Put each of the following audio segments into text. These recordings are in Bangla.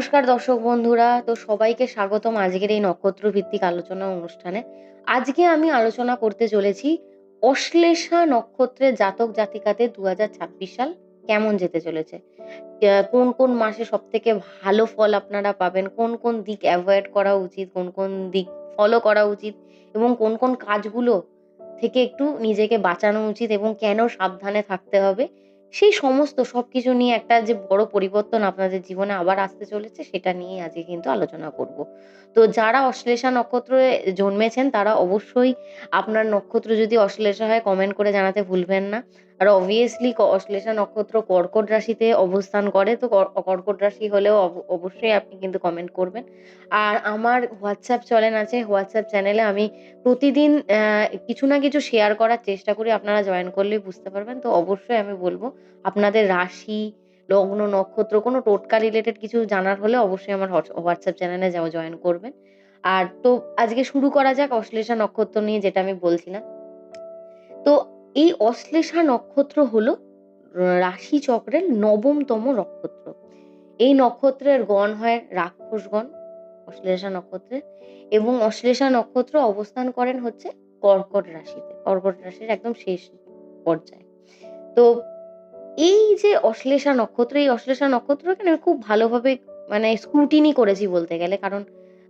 নমস্কার দর্শক বন্ধুরা, তো সবাইকে স্বাগতম আজকের এই নক্ষত্র ভিত্তিক আলোচনা অনুষ্ঠানে। আজকে আমি আলোচনা করতে চলেছি অশ্লেষা নক্ষত্রের জাতক জাতিকাদের 2026 সাল কেমন যেতে চলেছে। কোন কোন মাসে সব থেকে ভালো ফল আপনারা পাবেন, কোন কোন দিক অ্যাভয়েড করা উচিত, কোন কোন দিক ফলো করা উচিত এবং কোন কোন কাজগুলো থেকে একটু নিজেকে বাঁচানো উচিত এবং কেন সাবধানে থাকতে হবে, সেই সমস্ত সবকিছু নিয়ে একটা যে বড় পরিবর্তন আপনাদের জীবনে আবার আসতে চলেছে সেটা নিয়েই আজকে কিন্তু আলোচনা করব। তো যারা অশ্লেষা নক্ষত্রে জন্মেছেন তারা অবশ্যই আপনার নক্ষত্র যদি অশ্লেষা হয় কমেন্ট করে জানাতে ভুলবেন না। আর অবভিয়াসলি অশ্লেষা নক্ষত্র কর্কট রাশিতে অবস্থান করে, তো কর্কট রাশি হলেও অবশ্যই আপনি কিন্তু কমেন্ট করবেন। আর আমার হোয়াটসঅ্যাপ আছে, হোয়াটসঅ্যাপ চ্যানেলে আমি প্রতিদিন কিছু না কিছু শেয়ার করার চেষ্টা করি। আপনারা জয়েন করলেই বুঝতে পারবেন। তো অবশ্যই আমি বলব আপনাদের রাশি, লগ্ন, নক্ষত্র কোনো টোটকা রিলেটেড কিছু জানার হলে অবশ্যই আমার হোয়াটসঅ্যাপ চ্যানেলে জয়েন করবেন। আর তো আজকে শুরু করা যাক অশ্লেষা নক্ষত্র নিয়ে, যেটা আমি বলছিলাম। তো এই অশ্লেষা নক্ষত্র হলো রাশি চক্রের ৯ম নক্ষত্র। এই নক্ষত্রের গণ হয় রাক্ষসগণ অশ্লেষা নক্ষত্রের, এবং অশ্লেষা নক্ষত্র অবস্থান করেন হচ্ছে কর্কট রাশিতে, কর্কট রাশির একদম শেষ পর্যায়ে। তো এই যে অশ্লেষা নক্ষত্র, এই অশ্লেষা নক্ষত্রকে না আমি খুব ভালোভাবে মানে স্ক্রুটিনি করেছি বলতে গেলে। কারণ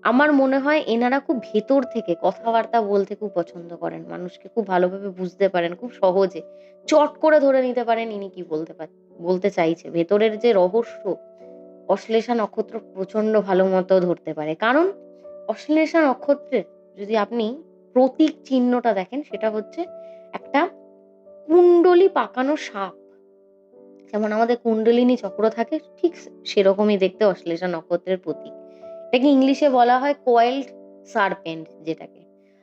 আমার মনে হয় এনারা খুব ভেতর থেকে কথাবার্তা বলতে খুব পছন্দ করেন। মানুষকে খুব ভালোভাবে বুঝতে পারেন, খুব সহজে চট করে ধরে নিতে পারেন ইনি কি বলতে চাইছে। ভেতরের যে রহস্য অশ্লেষা নক্ষত্র প্রচন্ড ভালো মতো ধরতে পারে। কারণ অশ্লেষা নক্ষত্রের যদি আপনি প্রতীক চিহ্নটা দেখেন, সেটা হচ্ছে একটা কুণ্ডলী পাকানো সাপ। যেমন আমাদের কুণ্ডলিনী চক্র থাকে, ঠিক সেরকমই দেখতে অশ্লেষা নক্ষত্রের প্রতীক। এটাকে ইংলিশে বলা হয় কয়েলড সার্পেন্ট যেটাকে।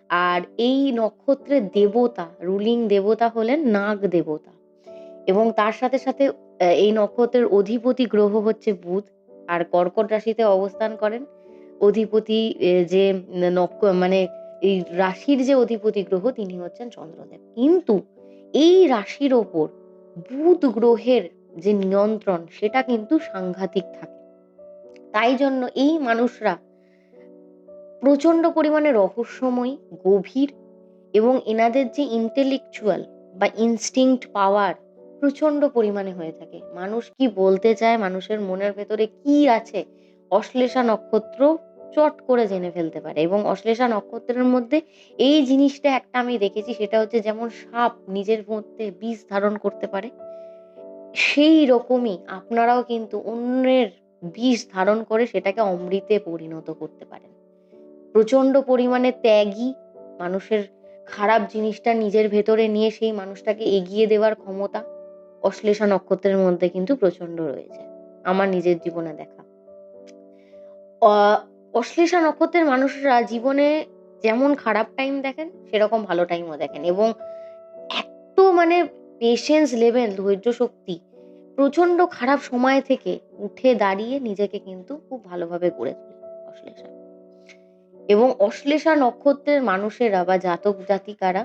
আর এই নক্ষত্রের দেবতা, রুলিং দেবতা হলেন নাগ দেবতা। এবং তার সাথে সাথে এই নক্ষত্রের অধিপতি গ্রহ হচ্ছে বুধ। আর কর্কট রাশিতে অবস্থান করেন অধিপতি যে মানে এই রাশির যে অধিপতি গ্রহ তিনি হচ্ছেন চন্দ্রদেব। কিন্তু এই রাশির ওপর বুধ গ্রহের যে নিয়ন্ত্রণ সেটা কিন্তু সাংঘাতিক থাকে। তাই জন্য এই মানুষরা প্রচন্ড পরিমাণে রহস্যময়ী, গভীর, এবং এনাদের যে ইন্টেলেকচুয়াল বা ইনস্টিংক্ট পাওয়ার প্রচন্ড পরিমাণে হয়ে থাকে। মানুষ কি বলতে চায়, মানুষের মনের ভেতরে কি আছে, অশ্লেষা নক্ষত্র চট করে জেনে ফেলতে পারে। এবং অশ্লেষা নক্ষত্রের মধ্যে এই জিনিসটা একটা আমি দেখেছি, সেটা হচ্ছে যেমন সাপ নিজের মধ্যে বিষ ধারণ করতে পারে, সেই রকমই আপনারাও কিন্তু অন্যের বিষ ধারণ করে সেটাকে অমৃতে পরিণত করতে পারেন। প্রচন্ড পরিমাণে ত্যাগী, মানুষের খারাপ জিনিসটা নিজের ভেতরে নিয়ে সেই মানুষটাকে এগিয়ে দেওয়ার ক্ষমতা অশ্লেষা নক্ষত্রের মধ্যে কিন্তু প্রচন্ড রয়েছে, আমার নিজের জীবনে দেখা। অশ্লেষা নক্ষত্রের মানুষরা জীবনে যেমন খারাপ টাইম দেখেন সেরকম ভালো টাইমও দেখেন, এবং এত মানে পেশেন্স লেভেল, ধৈর্য শক্তি, প্রচন্ড খারাপ সময় থেকে উঠে দাঁড়িয়ে নিজেকে কিন্তু খুব ভালোভাবে গড়ে তোলে অশ্লেষা। এবং অশ্লেষা নক্ষত্রের মানুষেরা বা জাতক জাতিকারা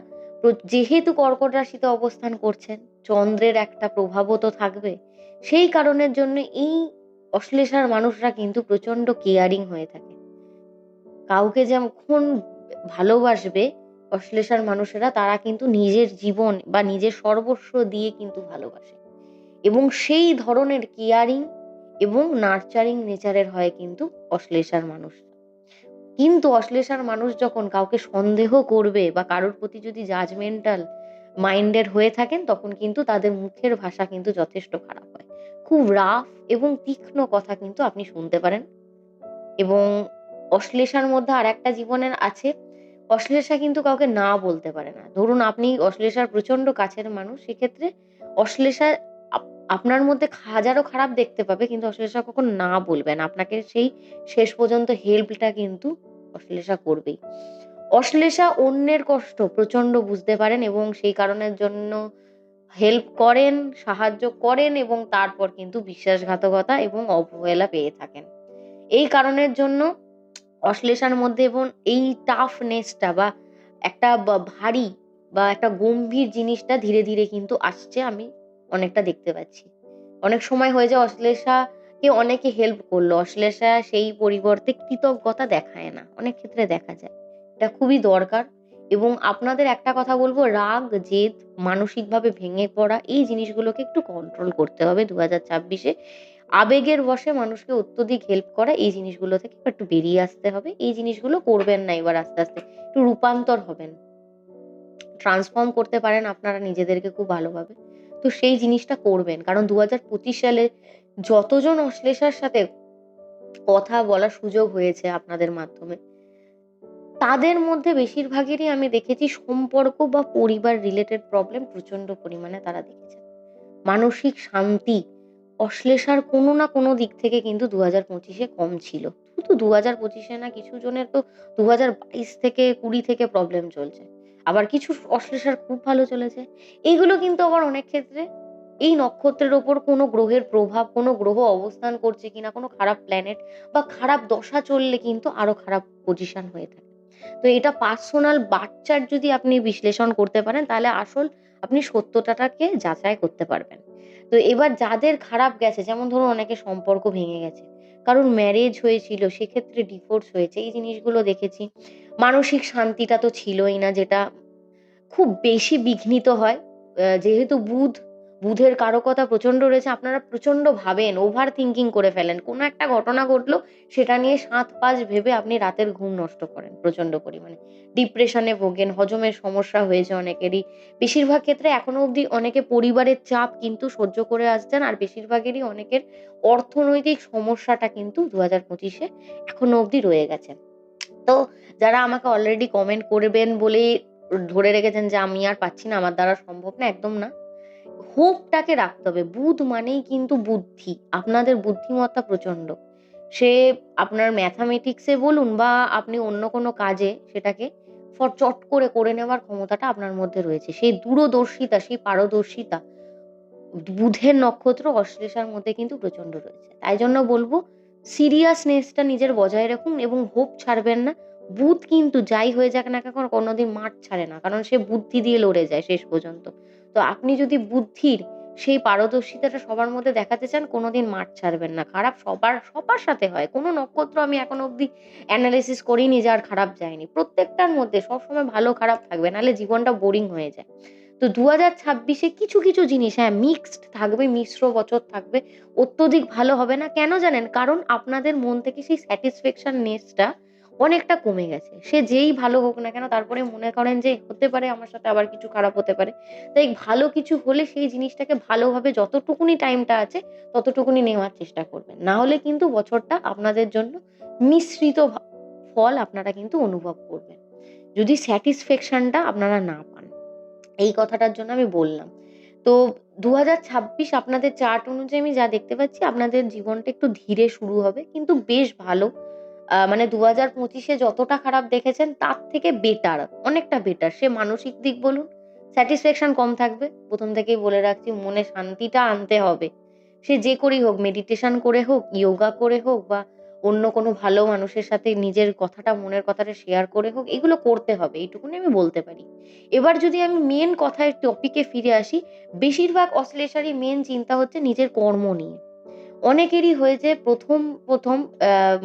যেহেতু কর্কট রাশিতে অবস্থান করছেন, চন্দ্রের একটা প্রভাবও তো থাকবে। সেই কারণের জন্য এই অশ্লেষার মানুষরা কিন্তু প্রচন্ড কেয়ারিং হয়ে থাকে। কাউকে যখন ভালোবাসবে অশ্লেষার মানুষেরা, তারা কিন্তু নিজের জীবন বা নিজের সর্বস্ব দিয়ে কিন্তু ভালোবাসে। এবং সেই ধরনের কেয়ারিং এবং নার্চারিং নেচারের হয় কিন্তু অশ্লেষার মানুষ। কিন্তু অশ্লেষার মানুষ যখন কাউকে সন্দেহ করবে বা কারোর প্রতি যদি জাজমেন্টাল মাইন্ডেড হয়ে থাকেন, তখন কিন্তু তাদের মুখের ভাষা কিন্তু যথেষ্ট খারাপ হয়। খুব রাফ এবং তীক্ষ্ণ কথা কিন্তু আপনি শুনতে পারেন। এবং অশ্লেষার মধ্যে আর একটা জীবনের আছে, অশ্লেষা কিন্তু কাউকে না বলতে পারে না। ধরুন আপনি অশ্লেষার প্রচন্ড কাছের মানুষ, সেক্ষেত্রে অশ্লেষা আপনার মধ্যে হাজারো খারাপ দেখতে পাবে, কিন্তু অশ্লেষা কখন না বলবেন আপনাকে, সেই শেষ পর্যন্ত হেল্পটা কিন্তু অশ্লেষা করবেই। অশ্লেষা অন্যের কষ্ট প্রচন্ড বুঝতে পারেন এবং সেই কারণের জন্য হেল্প করেন, সাহায্য করেন, এবং তারপর কিন্তু বিশ্বাসঘাতকতা এবং অবহেলা পেয়ে থাকেন। এই কারণের জন্য অশ্লেষার মধ্যে এবং এই টাফনেসটা বা একটা ভারী বা একটা গম্ভীর জিনিসটা ধীরে ধীরে কিন্তু আসছে, আমি অনেকটা দেখতে পাচ্ছি। অনেক সময় হয়ে যায় অশ্লেষা অনেকে হেল্প করলো, অশ্লেষা সেই পরিবর্তে কৃতজ্ঞতা দেখায় না, অনেক ক্ষেত্রে দেখা যায়। এটা খুবই দরকার। এবং আপনাদের একটা কথা বলবো, রাগ, জেদ, মানসিকভাবে ভেঙে পড়া এই জিনিসগুলোকে একটু কন্ট্রোল করতে হবে 2026-এ। আবেগের বশে মানুষকে অত্যধিক হেল্প করা এই জিনিসগুলো থেকে একটু বেরিয়ে আসতে হবে। এই জিনিসগুলো করবেন না এবার আস্তে, আস্তে। একটু রূপান্তর হবেন। ট্রান্সফর্ম করতে পারেন আপনারা নিজেদেরকে খুব ভালোভাবে। তো সেই জিনিসটা করবেন। কারণ 2025 সালে যতজন অশ্লেষার সাথে কথা বলার সুযোগ হয়েছে আপনাদের মাধ্যমে, তাদের মধ্যে বেশিরভাগেরই আমি দেখেছি সম্পর্ক বা পরিবার রিলেটেড প্রবলেম প্রচন্ড পরিমাণে তারা দেখেছেন। মানসিক শান্তি অশ্লেষার কোনো না কোনো দিক থেকে কিন্তু 2025-এ কম ছিল। শুধু 2025-এ না, কিছু জনের তো 2022 থেকে 20 থেকে প্রবলেম চলছে। আবার কিছু অশ্লেষার খুব ভালো চলেছে। এইগুলো কিন্তু আবার অনেক ক্ষেত্রে এই নক্ষত্রের ওপর কোনো গ্রহের প্রভাব, কোনো গ্রহ অবস্থান করছে কিনা, কোনো খারাপ প্ল্যানেট বা খারাপ দশা চললে কিন্তু আরো খারাপ পজিশন হয়ে থাকে। তো এটা পার্সোনাল বাচ্চার যদি আপনি বিশ্লেষণ করতে পারেন, তাহলে আসল আপনি সত্যতাটাকে যাচাই করতে পারবেন। তো এবার যাদের খারাপ গেছে, যেমন ধরুন অনেকের সম্পর্ক ভেঙে গেছে, কারোর ম্যারেজ হয়েছিল সেক্ষেত্রে ডিভোর্স হয়েছে, এই জিনিসগুলো দেখেছি। মানসিক শান্তিটা তো ছিলই না, যেটা খুব বেশি বিঘ্নিত হয়। যেহেতু বুধের কারকতা প্রচন্ড রয়েছে, আপনারা প্রচন্ড ভাবেন, ওভার থিংকিং করে ফেলেন। কোনো একটা ঘটনা ঘটলো, সেটা নিয়ে ৭-৫ ভেবে আপনি রাতের ঘুম নষ্ট করেন প্রচন্ড পরিমাণে। ডিপ্রেশনে ভোগেন, হজমের সমস্যা হয়েছে অনেকেরই। বেশিরভাগ ক্ষেত্রে এখনো অবধি অনেকে পরিবারের চাপ কিন্তু সহ্য করে আসছেন। আর বেশিরভাগেরই অনেকের অর্থনৈতিক সমস্যাটা কিন্তু 2025-এ এখনো অবধি রয়ে গেছে। তো যারা আমাকে অলরেডি কমেন্ট করবেন বলেই ধরে রেখেছেন যে আমি আর পাচ্ছি না, আমার দ্বারা সম্ভব না, একদম না। হোপটাকে রাখতে হবে। বুধ মানেই কিন্তু বুদ্ধি। আপনাদের বুদ্ধিমত্তা প্রচন্ড। সে আপনার ম্যাথামেটিক্স এ বলুন বা আপনি অন্য কোনো কাজে সেটাকে চট করে নেওয়ার ক্ষমতাটা আপনার মধ্যে রয়েছে। সেই দূরদর্শিতা, সেই পারদর্শিতা বুধের নক্ষত্র অশ্লেষার মধ্যে কিন্তু প্রচন্ড রয়েছে। তাই জন্য বলব, সিরিয়াসনেসটা নিজের বজায় রাখুন এবং হোপ ছাড়বেন না। বুধ কিন্তু যাই হয়ে যাক না কেন কোনোদিন মাঠ ছাড়ে না। কারণ সে বুদ্ধি দিয়ে লড়ে যায় শেষ পর্যন্ত। তো আপনি যদি বুদ্ধির সেই পারদর্শিতাটা সবার মধ্যে দেখাতে চান, কোনোদিন মাঠ ছাড়বেন না। খারাপ সবার সাথে হয়। কোনো নক্ষত্র আমি এখনো অব্দি এনালাইসিস করিনি যার খারাপ যায়নি। প্রত্যেকটার মধ্যে সবসময় ভালো খারাপ থাকবে। নাহলে জীবনটা বোরিং হয়ে যায়। তো 2026-এ কিছু জিনিস মিক্সড থাকবে, মিশ্র বছর থাকবে। অত্যধিক ভালো হবে না। কেন জানেন? কারণ আপনাদের মন থেকে সেই স্যাটিসফ্যাকশননেস টা অনেকটা কমে গেছে। সে যেই ভালো হোক না কেন, তারপরে মনে করেন যে হতে পারে আমার সাথে আবার কিছু খারাপ হতে পারে। তাই ভালো কিছু হলে সেই জিনিসটাকে ভালোভাবে যতটুকুনি টাইমটা আছে ততটুকুনি নেওয়ার চেষ্টা করবেন। না হলে কিন্তু বছরটা আপনাদের জন্য মিশ্রিত ফল আপনারা কিন্তু অনুভব করবেন। যদি স্যাটিসফ্যাকশনটা আপনারা না পান। এই কথাটার জন্য আমি বললাম। তো 2026 আপনাদের চার্ট অনুযায়ী আমি যা দেখতে পাচ্ছি, আপনাদের জীবনটা একটু ধীরে শুরু হবে। কিন্তু বেশ ভালো। মানে 2025-এ যতটা খারাপ দেখেছেন তার থেকে বেটার, অনেকটা বেটার। সে মানসিক দিক বলুন, স্যাটিসফ্যাকশন কম থাকবে। ১ম থেকেই বলে রাখছি, মনে শান্তিটা আনতে হবে। সে যে করেই হোক, মেডিটেশন করে হোক, ইয়োগা করে হোক বা অন্য কোনো ভালো মানুষের সাথে নিজের কথাটা, মনের কথাটা শেয়ার করে হোক, এগুলো করতে হবে। এইটুকুনি আমি বলতে পারি। এবার যদি আমি মেইন কথায় টপিকে ফিরে আসি, বেশিরভাগ অশ্লেষারই মেইন চিন্তা হচ্ছে নিজের কর্ম নিয়ে। অনেকেরই হয়েছে ১ম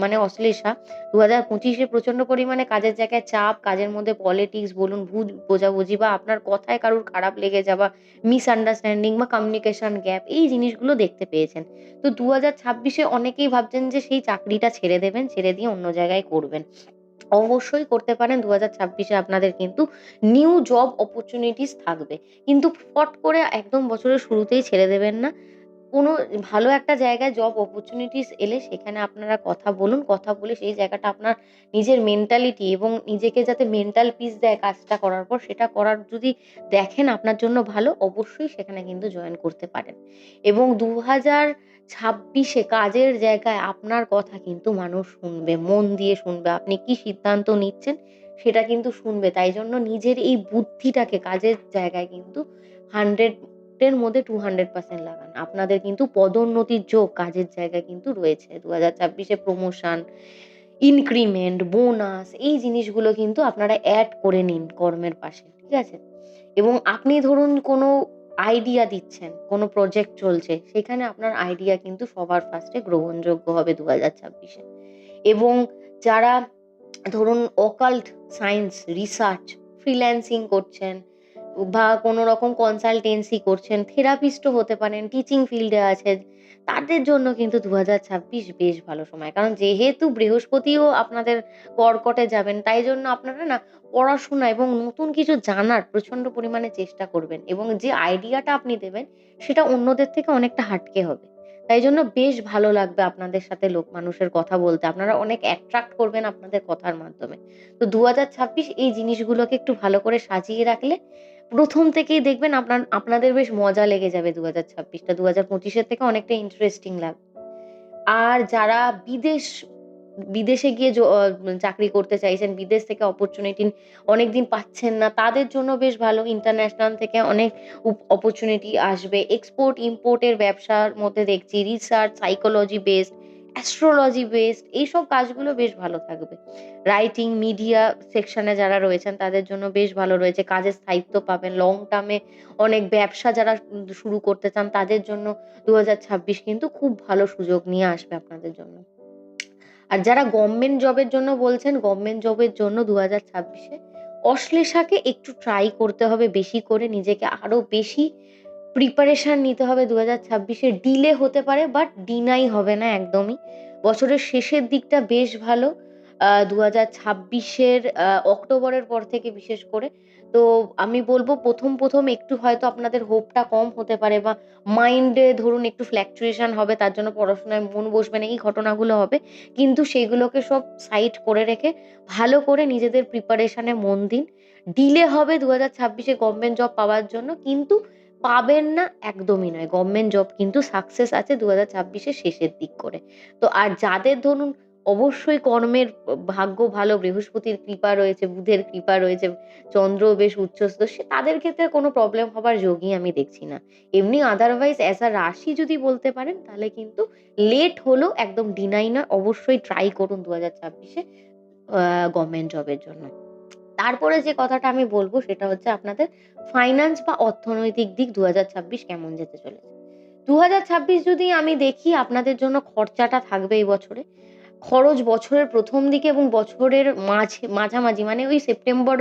মানে অশ্লেষা ২০২৫-এ প্রচন্ড পরিমাণে কাজের জায়গায় চাপ, কাজের মধ্যে পলিটিক্স বলুন, ভুল বোঝাবুঝি বা আপনার কথায় কারোর খারাপ লেগে যাওয়া, মিসআন্ডারস্ট্যান্ডিং বা কমিউনিকেশন গ্যাপ, এই জিনিসগুলো দেখতে পেয়েছেন। তো ২০২৬-এ অনেকেই ভাবছেন যে সেই চাকরিটা ছেড়ে দেবেন, ছেড়ে দিয়ে অন্য জায়গায় করবেন। অবশ্যই করতে পারেন। ২০২৬-এ আপনাদের কিন্তু নিউ জব অপরচুনিটিস থাকবে। কিন্তু ফট করে একদম বছরের শুরুতেই ছেড়ে দেবেন না। কোনো ভালো একটা জায়গায় জব অপরচুনিটিস এলে সেখানে আপনারা কথা বলুন। কথা বলে সেই জায়গাটা আপনার নিজের মেন্টালিটি এবং নিজেকে যাতে মেন্টাল পিস দেয় কাজটা করার পর, সেটা করার যদি দেখেন আপনার জন্য ভালো, অবশ্যই সেখানে কিন্তু জয়েন করতে পারেন। এবং ২০২৬-এ কাজের জায়গায় আপনার কথা কিন্তু মানুষ শুনবে, মন দিয়ে শুনবে। আপনি কি সিদ্ধান্ত নিচ্ছেন সেটা কিন্তু শুনবে। তাই জন্য নিজের এই বুদ্ধিটাকে কাজের জায়গায় কিন্তু 100 এর মধ্যে 200% লাগান। আপনাদের কিন্তু পদোন্নতির যোগ কাজের জায়গায় কিন্তু রয়েছে। ২০২৬-এ প্রমোশন, ইনক্রিমেন্ট, বোনাস এই জিনিসগুলো কিন্তু আপনারা এড করে নিন কর্মের পাশে। ঠিক আছে? এবং আপনি ধরুন কোনো আইডিয়া দিচ্ছেন, কোনো প্রজেক্ট চলছে, সেখানে আপনার আইডিয়া কিন্তু সবার ফার্স্টে গ্রহণযোগ্য হবে 2026-এ। এবং যারা ধরুন অকাল্ট সায়েন্স, রিসার্চ, ফ্রিল্যান্সিং করছেন বা কোনো রকম কনসালটেন্সি করছেন, থেরাপিস্টও হতে পারেন, টিচিং ফিল্ডে আছেন, তাদের জন্য কিন্তু 2026 বেশ ভালো সময়। কারণ যেহেতু বৃহস্পতিও আপনাদের কর্কটে যাবেন, তাই জন্য আপনারা না পড়াশোনা এবং নতুন কিছু জানার প্রচন্ড পরিমাণে চেষ্টা করবেন এবং যে আইডিয়াটা আপনি দেবেন সেটা অন্যদের থেকে অনেকটা হাটকে হবে। তাই জন্য বেশ ভালো লাগবে আপনাদের সাথে লোক মানুষের কথা বলতে। আপনারা অনেক অ্যাট্রাক্ট করবেন আপনাদের কথার মাধ্যমে। তো ২০২৬ এই জিনিসগুলোকে একটু ভালো করে সাজিয়ে রাখলে ১ম থেকেই দেখবেন আপনাদের বেশ মজা লেগে যাবে ২০২৬ টা। ২০২৫ এর থেকে অনেকটা ইন্টারেস্টিং লাগবে। আর যারা বিদেশে গিয়ে চাকরি করতে চাইছেন, বিদেশ থেকে অপরচুনিটি অনেকদিন পাচ্ছেন না, তাদের জন্য বেশ ভালো। ইন্টারন্যাশনাল থেকে অনেক অপরচুনিটি আসবে। এক্সপোর্ট ইম্পোর্ট এর ব্যবসার মধ্যে দেখছি research, psychology based, astrology based এইসব কাজগুলো বেশ ভালো থাকবে। রাইটিং, মিডিয়া সেকশনে যারা রয়েছেন তাদের জন্য বেশ ভালো রয়েছে। কাজের স্থায়িত্ব পাবেন। লং টার্ম এ অনেক ব্যবসা যারা শুরু করতে চান তাদের জন্য ২০২৬ কিন্তু খুব ভালো সুযোগ নিয়ে আসবে আপনাদের জন্য। আর যারা গভর্নমেন্ট জবের জন্য বলছেন, গভর্নমেন্ট জবের জন্য ২০২৬ এ অশ্লেষাকে একটু ট্রাই করতে হবে বেশি করে। নিজেকে আরো বেশি প্রিপারেশন নিতে হবে ২০২৬ এ। ডিলে হতে পারে বাট ডিনাই হবে না একদমই। বছরের শেষের দিকটা বেশ ভালো। ২০২৬ এর অক্টোবরের পর থেকে বিশেষ করে। তো আমি বলব ১ম একটু হয়তো আপনাদের হোপটা কম হতে পারে বা মাইন্ডে ধরুন একটু ফ্লাকচুয়েশন হবে, তার জন্য পড়াশোনায় মন বসবে না, এই ঘটনাগুলো হবে। কিন্তু সেগুলোকে সব সাইড করে রেখে ভালো করে নিজেদের প্রিপারেশন এ মন দিন। ডিলে হবে ২০২৬ এ গভর্নমেন্ট জব পাওয়ার জন্য, কিন্তু পাবেন না একদমই নয়। গভর্নমেন্ট জব কিন্তু সাকসেস আছে ২০২৬ এর শেষের দিক করে। তো আর যাদের ধরুন অবশ্যই কর্মের ভাগ্য ভালো, বৃহস্পতির কৃপা রয়েছে, বুধের কৃপা রয়েছে, চন্দ্রও বেশ উচ্চস্থ, তাদের ক্ষেত্রে কোনো প্রবলেম হবার যোগই আমি দেখছি না। এমনি আদারওয়াইজ অ্যাজ আ রাশি যদি বলতে পারেন তাহলে কিন্তু লেট হলেও একদম ডিনাই নয়। অবশ্যই ট্রাই করুন ২০২৬ এ গভর্নমেন্ট জবের জন্য। তারপরে যে কথাটা আমি বলব সেটা হচ্ছে আপনাদের ফাইন্যান্স বা অর্থনৈতিক দিক ২০২৬ কেমন যেতে চলেছে। ২০২৬ যদি আমি দেখি আপনাদের জন্য খরচাটা থাকবে এই বছরে। খরচ বছরের ১ম দিকে এবং বছরের মাঝামাঝি মানে ওই সেপ্টেম্বর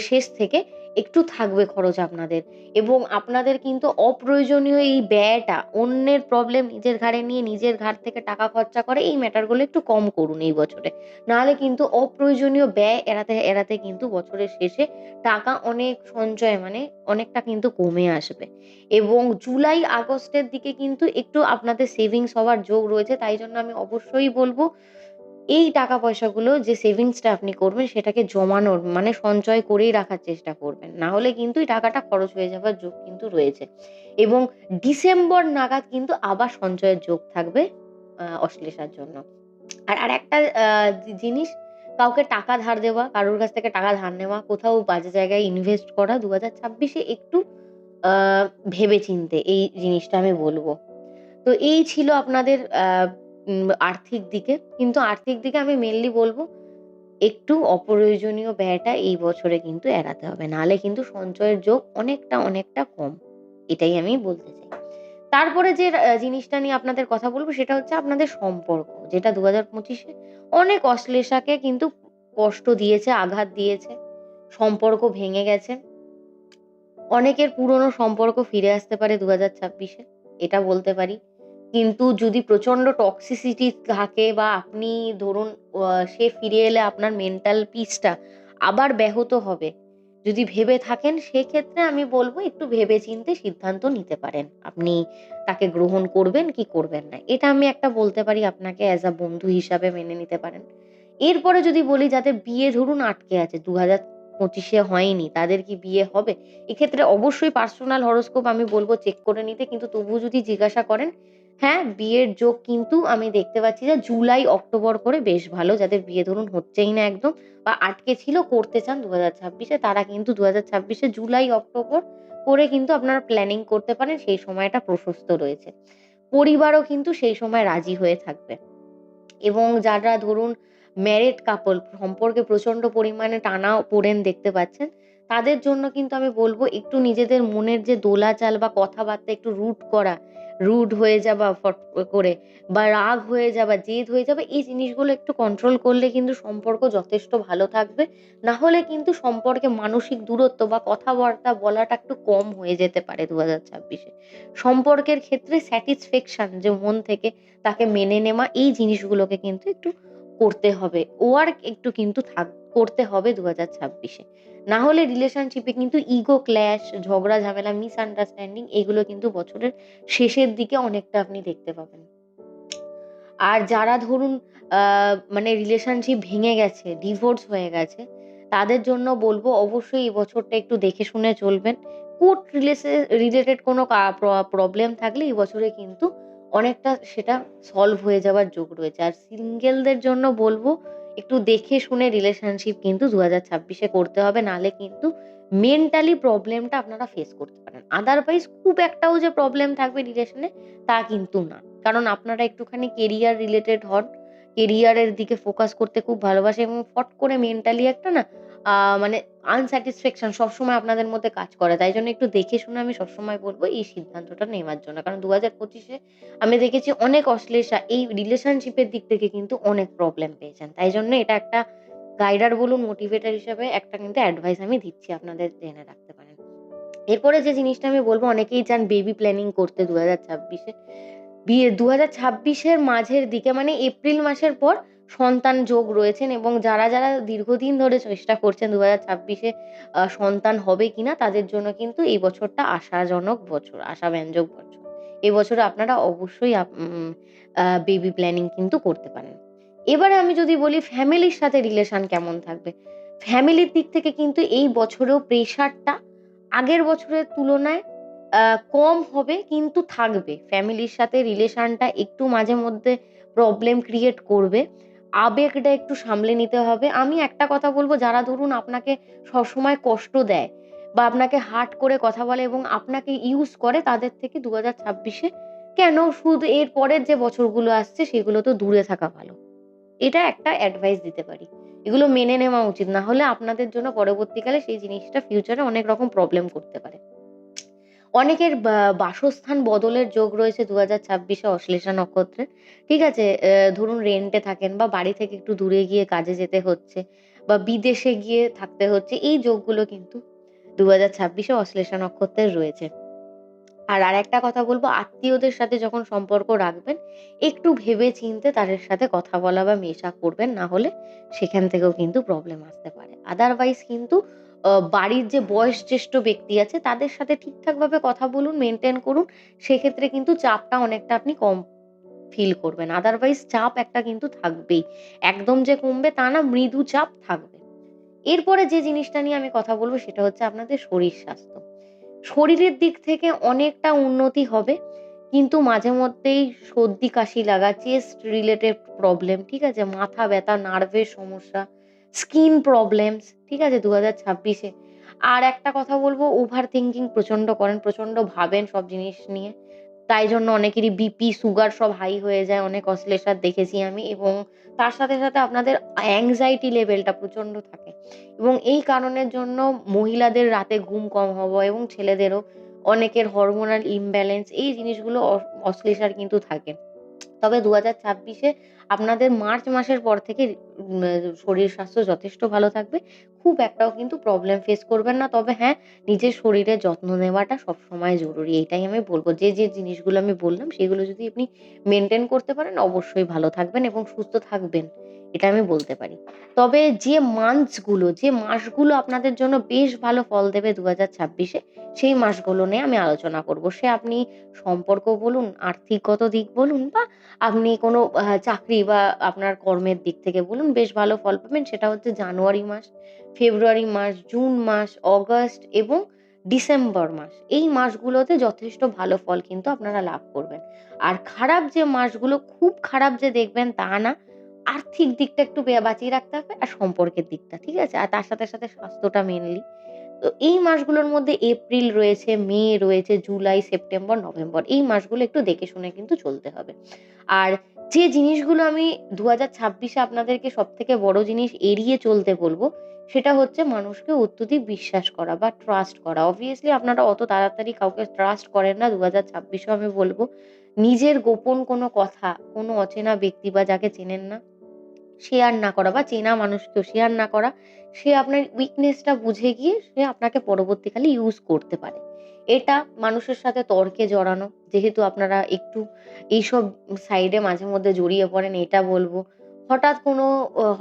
শেষ থেকে একটু থাকবে খরচ আপনাদের। এবং আপনাদের কিন্তু অপ্রয়োজনীয় এই ব্যয়টা, অন্যের প্রবলেম নিজের ঘাড়ে নিয়ে নিজের ঘাড় থেকে টাকা খরচা করে এই ম্যাটারগুলো একটু কম করুন এই বছরে। নাহলে কিন্তু অপ্রয়োজনীয় ব্যয় এড়াতে কিন্তু বছরের শেষে টাকা অনেক সঞ্চয় মানে অনেকটা কিন্তু কমে আসবে। এবং জুলাই আগস্টের দিকে কিন্তু একটু আপনাদের সেভিংস হওয়ার যোগ রয়েছে। তাই জন্য আমি অবশ্যই বলব এই টাকা পয়সাগুলো যে সেভিংসটা আপনি করবেন সেটাকে জমানোর মানে সঞ্চয় করেই রাখার চেষ্টা করবেন। না হলে কিন্তু এই টাকাটা খরচ হয়ে যাবার যোগ কিন্তু রয়েছে। এবং ডিসেম্বর নাগাদ কিন্তু আবার সঞ্চয়ের যোগ থাকবে অশ্লেষার জন্য। আর আরেকটা জিনিস, কাউকে টাকা ধার দেওয়া, কারোর কাছ থেকে টাকা ধার নেওয়া, কোথাও বাজে জায়গায় ইনভেস্ট করা ২০২৬ এ একটু আ ভেবেচিন্তে এই জিনিসটা আমি বলব। তো এই ছিল আপনাদের আর্থিক দিকে। কিন্তু আর্থিক দিকে আমি মেইনলি বলব একটু অপ্রয়োজনীয় ব্যয়টা এই বছরে কিন্তু এড়াতে হবে। নাহলে কিন্তু সঞ্চয়ের যোগ অনেকটা কম। এটাই আমি বলতে চাই। তারপরে যে জিনিসটা নিয়ে আপনাদের কথা বলব সেটা হচ্ছে আপনাদের সম্পর্ক। যেটা ২০২৫ এ অনেক অশ্লেষাকে কিন্তু কষ্ট দিয়েছে, আঘাত দিয়েছে। সম্পর্ক ভেঙে গেছে। অনেকের পুরনো সম্পর্ক ফিরে আসতে পারে ২০২৬ এ। এটা বলতে পারি। কিন্তু যদি প্রচন্ড টক্সিসিটি থাকে বা আপনি ধরুন সে ফিরে এলে আপনার মেন্টাল পিসটা আবার ব্যাহত হবে। যদি ভেবে থাকেন সেক্ষেত্রে আমি বলব একটু ভেবেচিন্তে সিদ্ধান্ত নিতে পারেন। আপনি তাকে গ্রহণ করবেন কি করবেন না। এটা আমি একটা বলতে পারি আপনাকে অ্যাজ আ বন্ধু হিসাবে মেনে নিতে পারেন। এরপরে যদি বলি যাদের বিয়ে ধরুন আটকে আছে ২০২৫ এ হয়নি, তাদের কি বিয়ে হবে? এক্ষেত্রে অবশ্যই পার্সোনাল হরোস্কোপ আমি বলব চেক করে নিতে। কিন্তু তবুও যদি জিজ্ঞাসা করেন, হ্যাঁ, বিয়ের যোগ কিন্তু আমি দেখতে পাচ্ছি যে জুলাই, অক্টোবর করে বেশ ভালো। যাদের বিয়ে ধরুন হচ্ছেই না একদম বা আটকে ছিল করতে চান ২০২৬ এ তারা কিন্তু ২০২৬ এ জুলাই, অক্টোবর করে কিন্তু আপনারা প্ল্যানিং করতে পারেন। সেই সময়টা প্রশস্ত রয়েছে। পরিবারও কিন্তু সেই সময় রাজি হয়ে থাকবে। এবং যারা ধরুন ম্যারিড কাপল সম্পর্কে প্রচন্ড পরিমাণে টানাপোড়েন দেখতে পাচ্ছেন, তাদের জন্য কিন্তু আমি বলব একটু নিজেদের মনের যে দোলাচাল বা কথাবার্তা একটু রুড হয়ে যাওয়া ফট করে বা রাগ হয়ে যাওয়া, জেদ হয়ে যাবে, এই জিনিসগুলো একটু কন্ট্রোল করলে কিন্তু সম্পর্ক যথেষ্ট ভালো থাকবে। না হলে কিন্তু সম্পর্কে মানসিক দূরত্ব বা কথাবার্তা বলাটা একটু কম হয়ে যেতে পারে ২০২৬-এ। সম্পর্কের ক্ষেত্রে স্যাটিসফ্যাকশন যে মন থেকে তাকে মেনে নেওয়া, এই জিনিসগুলোকে কিন্তু একটু করতে হবে। ওয়ার্ক একটু কিন্তু করতে হবে ২০২৬-এ। না হলে রিলেশনশিপে কিন্তু ইগো ক্ল্যাশ, ঝগড়া ঝামেলা, মিসআন্ডারস্ট্যান্ডিং এগুলো কিন্তু বছরের শেষের দিকে অনেকটা আপনি দেখতে পাবেন। আর যারা ধরুন আ মানে রিলেশনশিপ ভেঙে গেছে, ডিভোর্স হয়ে গেছে, তাদের জন্য বলব অবশ্যই এই বছরটা একটু দেখে শুনে চলবেন। কোর্ট রিলেটেড কোনো প্রবলেম থাকলে এই বছরে কিন্তু অনেকটা সেটা সলভ হয়ে যাওয়ার যোগ রয়েছে। আর সিঙ্গেলদের জন্য বলব একটু দেখে শুনে রিলেশনশিপ কিন্তু ২০২৬-এ করতে হবে। নাহলে কিন্তু মেন্টালি প্রবলেমটা আপনারা ফেস করতে পারেন। আদারওয়াইজ খুব একটাও যে প্রবলেম থাকবে রিলেশনে তা কিন্তু না। কারণ আপনারা একটুখানি কেরিয়ার রিলেটেড হন। কেরিয়ারের দিকে ফোকাস করতে খুব ভালোবাসে এবং ফট করে মেন্টালি একটা না মানে আনস্যাটিসফ্যাকশন সবসময় আপনাদের মধ্যে কাজ করে। তাই জন্য একটু দেখে শুনে আমি সবসময় বলব এই সিদ্ধান্তটা নেওয়ার জন্য। কারণ ২০২৫-এ আমি দেখেছি অনেক অশ্লেষা এই রিলেশনশিপের দিক থেকে কিন্তু অনেক প্রবলেম পেয়েছেন। তাই জন্য এটা একটা গাইডার বলুন, মোটিভেটর হিসেবে একটা কিন্তু অ্যাডভাইস আমি দিচ্ছি, আপনাদের জেনে রাখতে পারেন। এরপরে যে জিনিসটা আমি বলব, অনেকেই চান বেবি প্ল্যানিং করতে ২০২৬-এ। ২০২৬-এর মাঝের দিকে মানে এপ্রিল মাসের পর সন্তান যোগ রয়েছেন এবং যারা দীর্ঘদিন ধরে চেষ্টা করছেন ২০২৬-এ সন্তান হবে কিনা তাদের জন্য কিন্তু এই বছরটা আশাজনক বছর, আশাব্যঞ্জক বছর। এ বছরে আপনারা অবশ্যই আপ উম আ বেবি প্ল্যানিং কিন্তু করতে পারেন। এবারে আমি যদি বলি ফ্যামিলির সাথে রিলেশন কেমন থাকবে? ফ্যামিলির দিক থেকে কিন্তু এই বছরেও প্রেশারটা আগের বছরের তুলনায় আ কম হবে কিন্তু থাকবে। ফ্যামিলির সাথে রিলেশনটা একটু মাঝে মধ্যে প্রবলেম ক্রিয়েট করবে। আবেগটা একটু সামলে নিতে হবে। আমি একটা কথা বলব, যারা ধরুন আপনাকে সবসময় কষ্ট দেয় বা আপনাকে হার্ট করে কথা বলে এবং আপনাকে ইউজ করে, তাদের থেকে ২০২৬-এ কেন শুধু এর পরের যে বছরগুলো আসছে সেগুলো তো দূরে থাকা ভালো। এটা একটা অ্যাডভাইস দিতে পারি। এগুলো মেনে নেওয়া উচিত। না হলে আপনাদের জন্য পরবর্তীকালে সেই জিনিসটা ফিউচারে অনেক রকম প্রবলেম করতে পারে। অনেকের বাসস্থান বদলের যোগ রয়েছে ২০২৬-এ অশ্লেষা নক্ষত্রে। ঠিক আছে? ধরুন রেন্টে থাকেন বা বাড়ি থেকে একটু দূরে গিয়ে কাজে যেতে হচ্ছে বা বিদেশে গিয়ে থাকতে হচ্ছে। এই যোগগুলো কিন্তু ২০২৬-এ অশ্লেষা নক্ষত্রের রয়েছে। আর আরেকটা কথা বলব, আত্মীয়দের সাথে যখন সম্পর্ক রাখবেন, একটু ভেবে চিন্তে তাদের সাথে কথা বলা বা মেশা করবেন। না হলে সেখান থেকেও কিন্তু প্রবলেম আসতে পারে। আদারওয়াইজ কিন্তু বাড়ির যে বয়োজ্যেষ্ঠ ব্যক্তি আছে তাদের সাথে ঠিকঠাকভাবে কথা বলুন, মেইনটেইন করুন। সেক্ষেত্রে কিন্তু চাপটা অনেকটা আপনি কম ফিল করবেন। আদারওয়াইজ চাপ একটা কিন্তু থাকবেই। একদম যে কমবে তা না, মৃদু চাপ থাকবে। এরপরে যে জিনিসটা নিয়ে আমি কথা বলব সেটা হচ্ছে আপনাদের শরীর স্বাস্থ্য। শরীরের দিক থেকে অনেকটা উন্নতি হবে। কিন্তু মাঝে মধ্যেই সর্দি কাশি লাগা, চেস্ট রিলেটেড প্রবলেম, ঠিক আছে? মাথা ব্যথা, নার্ভের সমস্যা, স্কিন প্রবলেমস, ঠিক আছে? ২০২৬-এ। আর একটা কথা বলব, ওভার থিংকিং প্রচন্ড করেন, প্রচন্ড ভাবেন সব জিনিস নিয়ে। তাই জন্য অনেকেরই বিপি, সুগার সব হাই হয়ে যায়। অনেক অশ্লেষার দেখেছি আমি এবং তার সাথে আপনাদের অ্যাংজাইটি লেভেলটা প্রচন্ড থাকে। এবং এই কারণের জন্য মহিলাদের রাতে ঘুম কম হওয়া এবং ছেলেদেরও অনেকের হরমোনাল ইমব্যালেন্স, এই জিনিসগুলো অশ্লেষার কিন্তু থাকে। তবে ২০২৬-এ আপনাদের মার্চ মাসের পর থেকে উম শরীর স্বাস্থ্য যথেষ্ট ভালো থাকবে। খুব একটাও কিন্তু প্রবলেম ফেস করবেন না। তবে হ্যাঁ, নিজের শরীরের যত্ন নেওয়াটা সবসময় জরুরি। এটাই আমি বলব। যে জিনিসগুলো আমি বললাম সেগুলো যদি আপনি মেইনটেইন করতে পারেন অবশ্যই ভালো থাকবেন এবং সুস্থ থাকবেন। এটা আমি বলতে পারি। তবে যে মাসগুলো আপনাদের জন্য বেশ ভালো ফল দেবে ২০২৬-এ, সেই মাসগুলো নিয়ে আমি আলোচনা করব। সে আপনি সম্পর্ক বলুন, আর্থিকগত দিক বলুন বা আপনি কোনো চাকরি বা আপনার কর্মের দিক থেকে বলুন, বেশ ভালো ফল পাবেন। সেটা হচ্ছে জানুয়ারি মাস, ফেব্রুয়ারি মাস, জুন মাস, অগাস্ট এবং ডিসেম্বর মাস। এই মাসগুলোতে যথেষ্ট ভালো ফল কিন্তু আপনারা লাভ করবেন। আর খারাপ যে মাসগুলো, খুব খারাপ যে দেখবেন তা না। আর্থিক দিকটা একটু বাঁচিয়ে রাখতে হবে আর সম্পর্কের দিকটা, ঠিক আছে? আর তার সাথে স্বাস্থ্যটা মেইনলি। তো এই মাসগুলোর মধ্যে এপ্রিল রয়েছে, মে রয়েছে, জুলাই, সেপ্টেম্বর, নভেম্বর এই মাসগুলো একটু দেখে শুনে কিন্তু চলতে হবে। আর যে জিনিসগুলো আমি ২০২৬ এ আপনাদেরকে সবথেকে বড় জিনিস এড়িয়ে চলতে বলব, সেটা হচ্ছে মানুষকে অত্যধিক বিশ্বাস করা বা ট্রাস্ট করা। অবভিয়াসলি আপনারা অত তাড়াতাড়ি কাউকে ট্রাস্ট করেন না। ২০২৬ এও আমি বলব, নিজের গোপন কোনো কথা কোনো অচেনা ব্যক্তি বা যাকে চেনেন না শেয়ার না করা বা চেনা মানুষকেও শেয়ার না করা। সে আপনার উইকনেসটা বুঝে গিয়ে সে আপনাকে পরবর্তীকালে ইউজ করতে পারে। এটা মানুষের সাথে তর্কে জড়ানো, যেহেতু আপনারা একটু এইসব সাইডে মাঝে মধ্যে জড়িয়ে পড়েন এটা বলব। হঠাৎ কোনো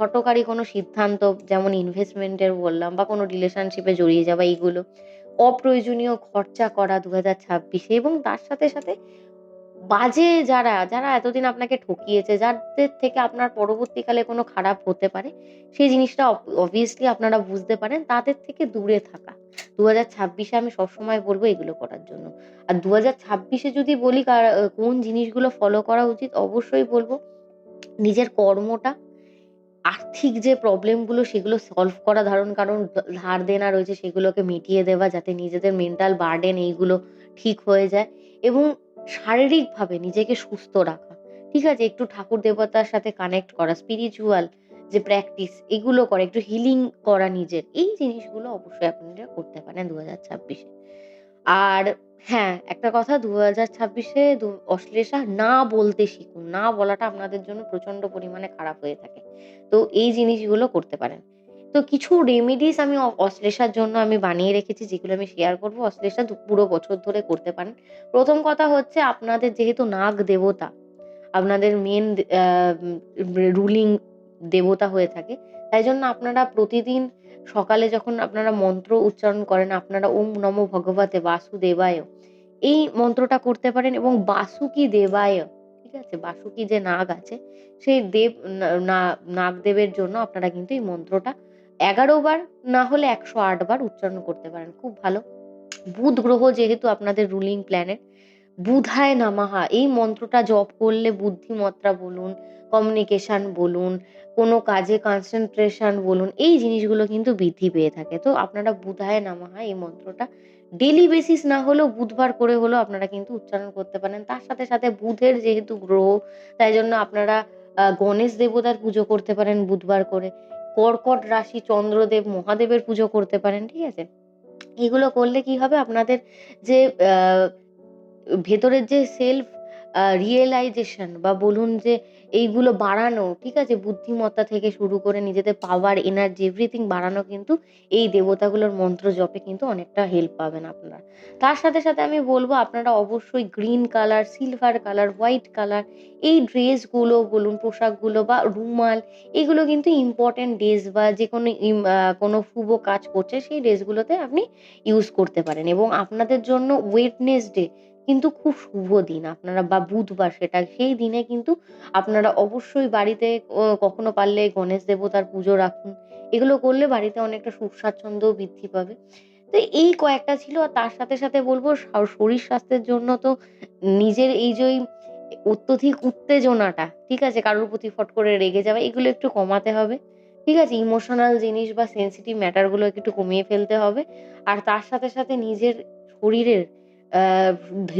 হঠকারী কোনো সিদ্ধান্ত, যেমন ইনভেস্টমেন্টের বললাম বা কোনো রিলেশনশিপে জড়িয়ে যাওয়া এইগুলো। অপ্রয়োজনীয় খরচা করা ২০২৬ এ এবং তার সাথে, সাথে বাজে যারা এতদিন আপনাকে ঠকিয়েছে, যাদের থেকে আপনার পরবর্তীকালে কোনো খারাপ হতে পারে, সেই জিনিসটা obviously আপনারা বুঝতে পারেন, তাদের থেকে দূরে থাকা। ২০২৬ এ আমি সবসময় বলব এগুলো করার জন্য। আর ২০২৬ এ যদি বলি কোন জিনিসগুলো ফলো করা উচিত, অবশ্যই বলব নিজের কর্মটা, আর্থিক যে প্রবলেম গুলো সেগুলো সলভ করা, কারণ ধার দেনা রয়েছে সেগুলোকে মিটিয়ে দেওয়া, যাতে নিজেদের মেন্টাল বার্ডেন এইগুলো ঠিক হয়ে যায় এবং শারীরিকভাবে নিজেকে সুস্থ রাখা। ঠিক আছে? একটু ঠাকুর দেবতার সাথে কানেক্ট করা, স্পিরিচুয়াল যে প্র্যাকটিস এগুলো করা, একটু হিলিং করা নিজের। এই জিনিসগুলো অবশ্যই আপনারা করতে পারেন ২০২৬ এ। আর হ্যাঁ, একটা কথা, ২০২৬ এ অশ্লেষা না বলতে শিখুন। না বলাটা আপনাদের জন্য প্রচন্ড পরিমাণে খারাপ হয়ে থাকে। তো এই জিনিসগুলো করতে পারেন। তো কিছু রেমেডিস আমি অশ্লেষার জন্য আমি বানিয়ে রেখেছি, যেগুলো আমি শেয়ার করব। অশ্লেষা পুরো বছর ধরে করতে পারেন। ১ম কথা হচ্ছে, আপনাদের যেহেতু নাগ দেবতা আপনাদের মেইন আ রুলিং দেবতা হয়ে থাকে, তাই জন্য আপনারা প্রতিদিন সকালে যখন আপনারা মন্ত্র উচ্চারণ করেন, আপনারা ওম নমো ভগবতে বাসুদেবায় এই মন্ত্রটা করতে পারেন এবং বাসুকি দেবায়, ঠিক আছে? বাসুকি যে নাগ আছে, সেই দেব না না নাগদেবের জন্য আপনারা কিন্তু এই মন্ত্রটা ১১ বার না হলে ১০৮ বার উচ্চারণ করতে পারেন। খুব ভালো। বুধ গ্রহ যেহেতু আপনাদের রুলিং প্ল্যানেট, বুধায় নমঃ এই মন্ত্রটা জপ করলে বুদ্ধিমত্তা বলুন, কমিউনিকেশন বলুন, কোনো কাজে কনসেনট্রেশন বলুন, এই জিনিসগুলো কিন্তু বৃদ্ধি পেয়ে থাকে। তো আপনারা বুধায় নমঃ এই মন্ত্রটা ডেইলি বেসিস না হলেও বুধবার করে হলেও আপনারা কিন্তু উচ্চারণ করতে পারেন। তার সাথে, সাথে বুধের যেহেতু গ্রহ, তাই জন্য আপনারা গণেশ দেবতার পুজো করতে পারেন বুধবার করে। কর্কট রাশি চন্দ্রদেব মহাদেবের পুজো করতে পারেন। ঠিক আছে? এগুলো করলে কি হবে, আপনাদের যে আ ভেতরের যে সেলফ রিয়ালাইজেশন বা বলুন যে এইগুলো বাড়ানো, ঠিক আছে? বুদ্ধিমত্তা থেকে শুরু করে নিজেদের পাওয়ার, এনার্জি এভরিথিং বাড়ানো কিন্তু এই দেবতাগুলোর মন্ত্র জপে কিন্তু অনেকটা হেল্প পাবেন আপনারা। তার সাথে, সাথে আমি বলব আপনারা অবশ্যই green colour, silver colour, white colour এই ড্রেসগুলো বলুন, পোশাকগুলো বা রুমাল, এগুলো কিন্তু ইম্পোর্টেন্ট ডেজ বা যেকোনো কোনো শুভ কাজ করছে সেই ড্রেসগুলোতে আপনি ইউজ করতে পারেন এবং আপনাদের জন্য ওয়েডনেসডে কিন্তু খুব শুভ দিন, আপনারা বা বুধবার সেটা, সেই দিনে কিন্তু আপনারা অবশ্যই বাড়িতে কখনো পারলে গণেশ দেবতার পুজো রাখুন। এগুলো করলে বাড়িতে অনেকটা সুখ স্বাচ্ছন্দ্যও বৃদ্ধি পাবে। তো এই কয়েকটা ছিল। আর তার সাথে, সাথে বলব শরীর স্বাস্থ্যের জন্য তো নিজের এই যে ওই অত্যধিক উত্তেজনাটা, ঠিক আছে? কারোর প্রতি ফট করে রেগে যাওয়া, এগুলো একটু কমাতে হবে। ঠিক আছে? ইমোশনাল জিনিস বা সেনসিটিভ ম্যাটার গুলো একটু কমিয়ে ফেলতে হবে। আর তার সাথে, সাথে নিজের শরীরের আ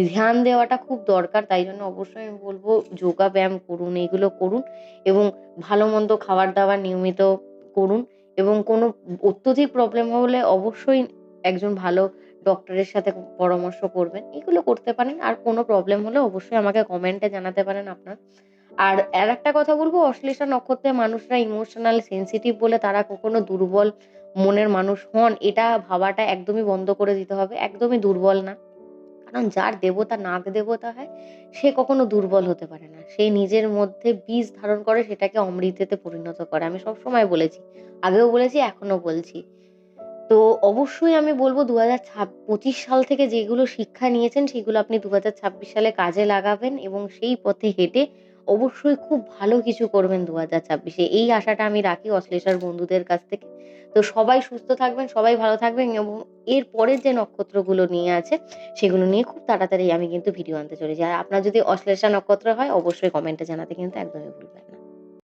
ধ্যান দেওয়াটা খুব দরকার। তাই জন্য অবশ্যই আমি বলব যোগা ব্যায়াম করুন, এগুলো করুন এবং ভালো-মন্দ খাবার-দাবার নিয়মিত করুন এবং কোনো অত্যধিক প্রবলেম হলে অবশ্যই একজন ভালো ডক্টরের সাথে পরামর্শ করবেন। এগুলো করতে পারেন। আর কোনো প্রবলেম হলে অবশ্যই আমাকে কমেন্টে জানাতে পারেন আপনার। আর আরেকটা কথা বলব, অশ্লেষা নক্ষত্রের মানুষরা ইমোশনাল সেনসিটিভ বলে তারা কখনো দুর্বল মনের মানুষ হন, এটা ভাবাটা একদমই বন্ধ করে দিতে হবে। একদমই দুর্বল না। কারণ যার দেবতা নাগ দেবতা হয়, সে কখনো দুর্বল হতে পারে না। সে নিজের মধ্যে বীজ ধারণ করে সেটাকে অমৃতেতে পরিণত করে। আমি সবসময় বলেছি। আগেও বলেছি, এখনো বলছি। তো অবশ্যই আমি বলব ২০২৫ সাল থেকে যেগুলো শিক্ষা নিয়েছেন সেগুলো আপনি ২০২৬ সালে কাজে লাগাবেন এবং সেই পথে হেঁটে অবশ্যই খুব ভালো কিছু করবেন ২০২৬ এ। এই আশাটা আমি রাখি অশ্লেষার বন্ধুদের কাছ থেকে। তো সবাই সুস্থ থাকবেন, সবাই ভালো থাকবেন এবং এর পরের যে নক্ষত্রগুলো নিয়ে আছে সেগুলো নিয়ে খুব তাড়াতাড়ি আমি কিন্তু ভিডিও আনতে চলেছি। আর আপনার যদি অশ্লেষা নক্ষত্র হয় অবশ্যই কমেন্টে জানাতে কিন্তু একদমই ভুলবেন না।